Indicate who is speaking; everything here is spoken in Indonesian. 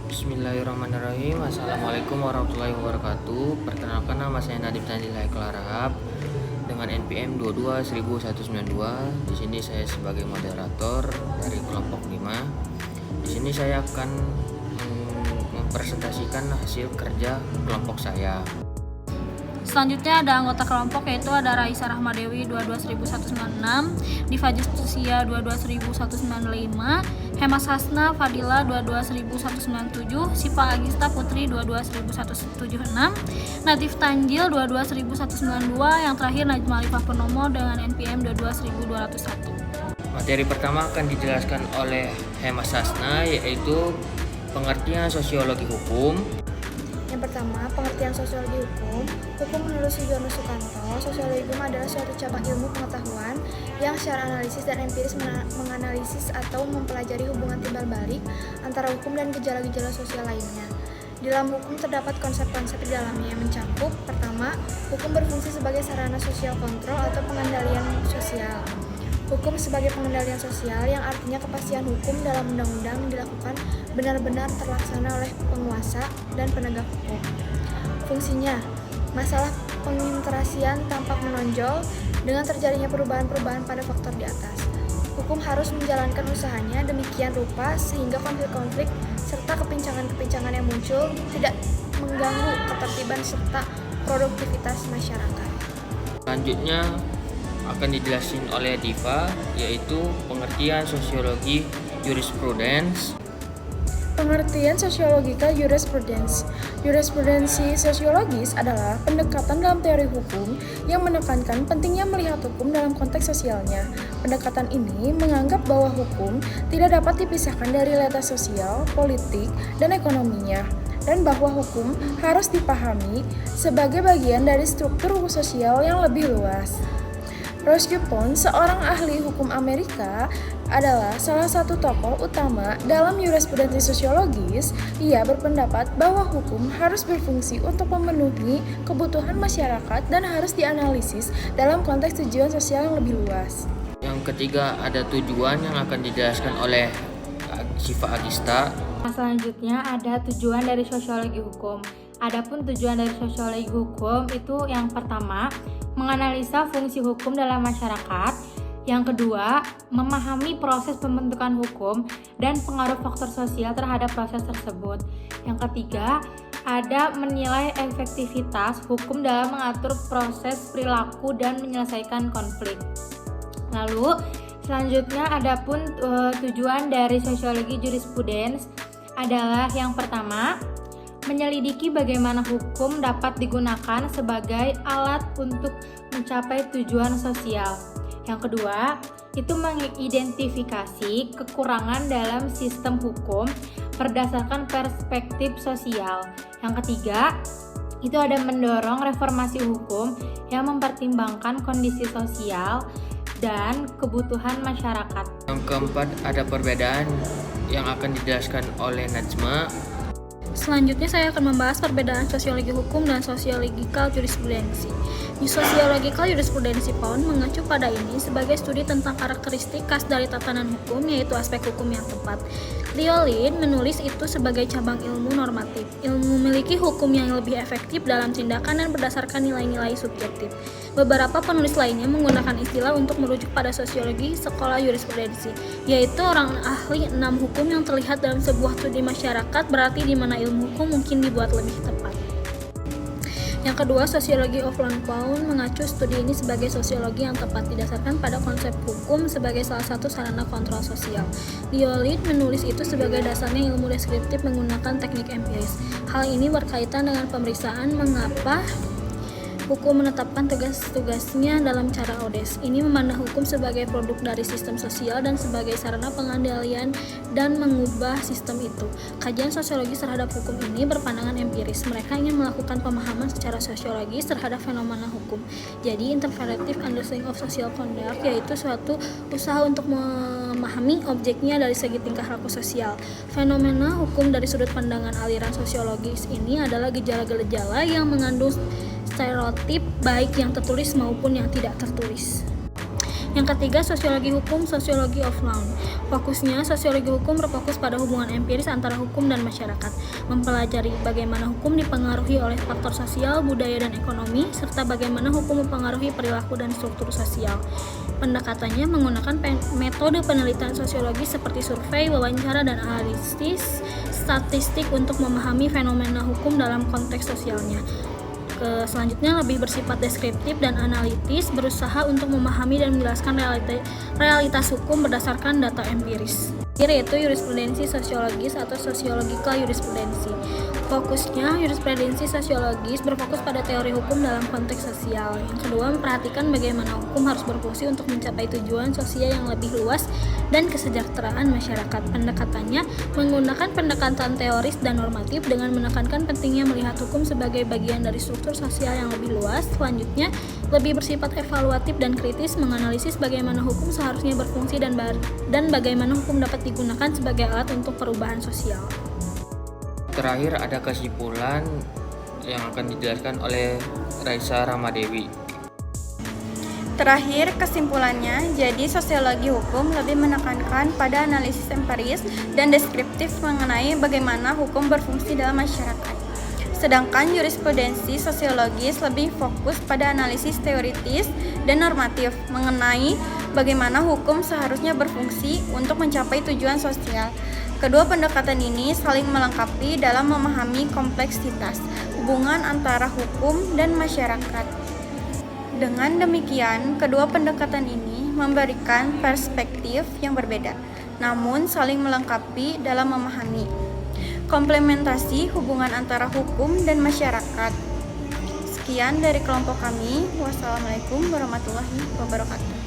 Speaker 1: Bismillahirrahmanirrahim. Assalamualaikum warahmatullahi wabarakatuh. Perkenalkan, nama saya Nadib Tanzil Haikal Harahap dengan NPM 22.192. Di sini saya sebagai moderator dari kelompok 5. Di sini saya akan mempresentasikan hasil kerja kelompok saya.
Speaker 2: Selanjutnya ada anggota kelompok, yaitu ada Raisa Rahmadewi 22.196, Diva Justusia 22.195, Hemas Hasna Fadila 22.197, Siva Agista Putri 22.176, Natif Tanjil 22.192, yang terakhir Najma Alifah Purnomo dengan NPM 22.201.
Speaker 1: Materi pertama akan dijelaskan oleh Hemas Hasna, yaitu pengertian sosiologi hukum.
Speaker 3: Yang pertama, pengertian sosiologi hukum. Hukum menurut Sujono Sukanto, sosiologi hukum adalah suatu cabang ilmu pengetahuan yang secara analisis dan empiris menganalisis atau mempelajari hubungan timbal balik antara hukum dan gejala-gejala sosial lainnya. Di dalam hukum terdapat konsep-konsep di dalamnya yang mencakup: pertama, hukum berfungsi sebagai sarana sosial kontrol atau pengendalian sosial. Hukum sebagai pengendalian sosial, yang artinya kepastian hukum dalam undang-undang dilakukan benar-benar terlaksana oleh penguasa dan penegak hukum. Fungsinya, masalah penginterasian tampak menonjol dengan terjadinya perubahan-perubahan pada faktor di atas. Hukum harus menjalankan usahanya demikian rupa sehingga konflik-konflik serta kepincangan-kepincangan yang muncul tidak mengganggu ketertiban serta produktivitas masyarakat.
Speaker 1: Selanjutnya akan dijelasin oleh Diva, yaitu pengertian sosiologi jurisprudence.
Speaker 4: Pengertian sosiologika jurisprudence. Jurisprudensi sosiologis adalah pendekatan dalam teori hukum yang menekankan pentingnya melihat hukum dalam konteks sosialnya. Pendekatan ini menganggap bahwa hukum tidak dapat dipisahkan dari realitas sosial, politik, dan ekonominya, dan bahwa hukum harus dipahami sebagai bagian dari struktur sosial yang lebih luas. Ross Dupont, seorang ahli hukum Amerika, adalah salah satu tokoh utama dalam jurisprudensi sosiologis. Ia berpendapat bahwa hukum harus berfungsi untuk memenuhi kebutuhan masyarakat dan harus dianalisis dalam konteks tujuan sosial yang lebih luas.
Speaker 1: Yang ketiga ada tujuan yang akan dijelaskan oleh Siva Agista.
Speaker 5: Selanjutnya ada tujuan dari sosiologi hukum. Adapun tujuan dari sosiologi hukum itu yang pertama, menganalisa fungsi hukum dalam masyarakat. Yang kedua, memahami proses pembentukan hukum dan pengaruh faktor sosial terhadap proses tersebut. Yang ketiga, ada menilai efektivitas hukum dalam mengatur proses perilaku dan menyelesaikan konflik. Lalu, selanjutnya adapun tujuan dari sosiologi jurisprudence adalah yang pertama, menyelidiki bagaimana hukum dapat digunakan sebagai alat untuk mencapai tujuan sosial. Yang kedua, itu mengidentifikasi kekurangan dalam sistem hukum berdasarkan perspektif sosial. Yang ketiga, itu ada mendorong reformasi hukum yang mempertimbangkan kondisi sosial dan kebutuhan masyarakat.
Speaker 1: Yang keempat ada perbedaan yang akan dijelaskan oleh Najma.
Speaker 2: Selanjutnya saya akan membahas perbedaan sosiologi hukum dan sosiologikal jurisprudensi. Di sosiologikal jurisprudensi PON mengacu pada ini sebagai studi tentang karakteristik khas dari tatanan hukum, yaitu aspek hukum yang tepat. Liolin menulis itu sebagai cabang ilmu normatif, ilmu memiliki hukum yang lebih efektif dalam tindakan dan berdasarkan nilai-nilai subjektif. Beberapa penulis lainnya menggunakan istilah untuk merujuk pada sosiologi sekolah jurisprudensi, yaitu orang ahli 6 hukum yang terlihat dalam sebuah studi masyarakat, berarti di mana ilmu hukum mungkin dibuat lebih tepat. Yang kedua, sosiologi of Pound mengacu studi ini sebagai sosiologi yang tepat didasarkan pada konsep hukum sebagai salah satu sarana kontrol sosial. Liolin menulis itu sebagai dasarnya ilmu deskriptif menggunakan teknik empiris. Hal ini berkaitan dengan pemeriksaan mengapa hukum menetapkan tugas-tugasnya dalam cara odes. Ini memandang hukum sebagai produk dari sistem sosial dan sebagai sarana pengendalian dan mengubah sistem itu. Kajian sosiologis terhadap hukum ini berpandangan empiris. Mereka ingin melakukan pemahaman secara sosiologis terhadap fenomena hukum. Jadi interpretive understanding of social conduct, yaitu suatu usaha untuk memahami objeknya dari segi tingkah laku sosial. Fenomena hukum dari sudut pandangan aliran sosiologis ini adalah gejala-gejala yang mengandung stereotip baik yang tertulis maupun yang tidak tertulis. Yang ketiga, sosiologi hukum, sociology of law. Fokusnya, sosiologi hukum berfokus pada hubungan empiris antara hukum dan masyarakat, mempelajari bagaimana hukum dipengaruhi oleh faktor sosial, budaya, dan ekonomi, serta bagaimana hukum mempengaruhi perilaku dan struktur sosial. Pendekatannya menggunakan metode penelitian sosiologi seperti survei, wawancara, dan analisis statistik untuk memahami fenomena hukum dalam konteks sosialnya. Selanjutnya lebih bersifat deskriptif dan analitis, berusaha untuk memahami dan menjelaskan realitas hukum berdasarkan data empiris. Yaitu jurisprudensi sosiologis atau sociological jurisprudensi. Fokusnya, jurisprudensi sosiologis berfokus pada teori hukum dalam konteks sosial. Yang kedua, memperhatikan bagaimana hukum harus berfungsi untuk mencapai tujuan sosial yang lebih luas dan kesejahteraan masyarakat. Pendekatannya menggunakan pendekatan teoris dan normatif dengan menekankan pentingnya melihat hukum sebagai bagian dari struktur sosial yang lebih luas. Selanjutnya, lebih bersifat evaluatif dan kritis, menganalisis bagaimana hukum seharusnya berfungsi dan bagaimana hukum dapat digunakan sebagai alat untuk perubahan sosial.
Speaker 1: Terakhir ada kesimpulan yang akan dijelaskan oleh Raisa Ramadewi.
Speaker 6: Terakhir, kesimpulannya, jadi sosiologi hukum lebih menekankan pada analisis empiris dan deskriptif mengenai bagaimana hukum berfungsi dalam masyarakat. Sedangkan jurisprudensi sosiologis lebih fokus pada analisis teoritis dan normatif mengenai bagaimana hukum seharusnya berfungsi untuk mencapai tujuan sosial. Kedua pendekatan ini saling melengkapi dalam memahami kompleksitas hubungan antara hukum dan masyarakat. Dengan demikian, kedua pendekatan ini memberikan perspektif yang berbeda, namun saling melengkapi dalam memahami komplementasi hubungan antara hukum dan masyarakat. Sekian dari kelompok kami. Wassalamualaikum warahmatullahi wabarakatuh.